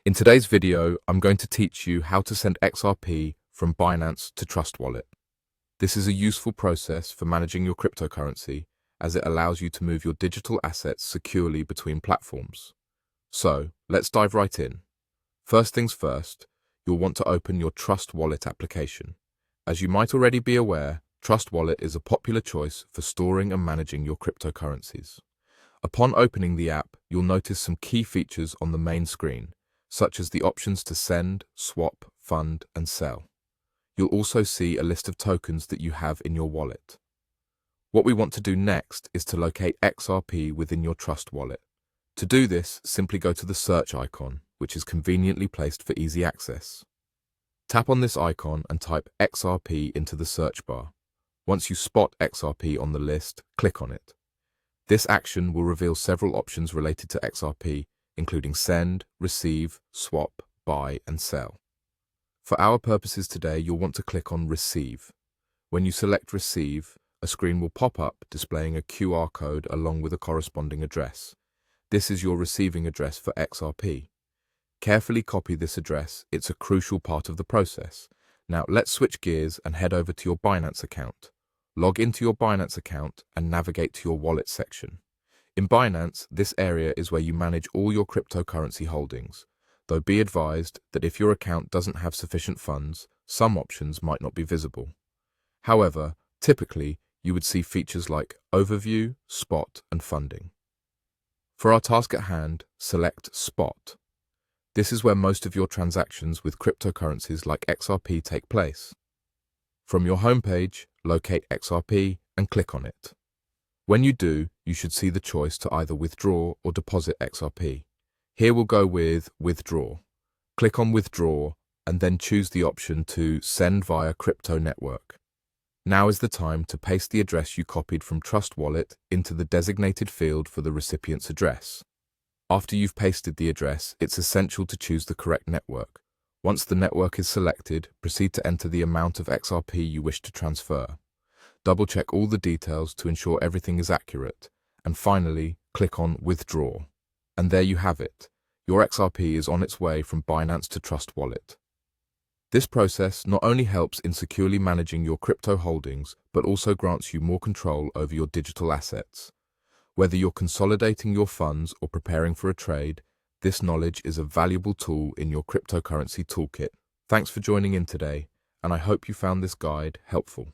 In today's video, I'm going to teach you how to send XRP from Binance to Trust Wallet. This is a useful process for managing your cryptocurrency as it allows you to move your digital assets securely between platforms. So, let's dive right in. First things first, you'll want to open your Trust Wallet application. As you might already be aware, Trust Wallet is a popular choice for storing and managing your cryptocurrencies. Upon opening the app, you'll notice some key features on the main screen, such as the options to send, swap, fund, and sell. You'll also see a list of tokens that you have in your wallet. What we want to do next is to locate XRP within your Trust Wallet. To do this, simply go to the search icon, which is conveniently placed for easy access. Tap on this icon and type XRP into the search bar. Once you spot XRP on the list, click on it. This action will reveal several options related to XRP, including send, receive, swap, buy, and sell. For our purposes today, you'll want to click on Receive. When you select Receive, a screen will pop up displaying a QR code along with a corresponding address. This is your receiving address for XRP. Carefully copy this address, it's a crucial part of the process. Now let's switch gears and head over to your Binance account. Log into your Binance account and navigate to your wallet section. In Binance, this area is where you manage all your cryptocurrency holdings, though be advised that if your account doesn't have sufficient funds, some options might not be visible. However, typically, you would see features like Overview, Spot, and Funding. For our task at hand, select Spot. This is where most of your transactions with cryptocurrencies like XRP take place. From your homepage, locate XRP and click on it. When you do, you should see the choice to either withdraw or deposit XRP. Here we'll go with Withdraw. Click on Withdraw and then choose the option to Send via Crypto Network. Now is the time to paste the address you copied from Trust Wallet into the designated field for the recipient's address. After you've pasted the address, it's essential to choose the correct network. Once the network is selected, proceed to enter the amount of XRP you wish to transfer. Double-check all the details to ensure everything is accurate, and finally, click on Withdraw. And there you have it. Your XRP is on its way from Binance to Trust Wallet. This process not only helps in securely managing your crypto holdings, but also grants you more control over your digital assets. Whether you're consolidating your funds or preparing for a trade, this knowledge is a valuable tool in your cryptocurrency toolkit. Thanks for joining in today, and I hope you found this guide helpful.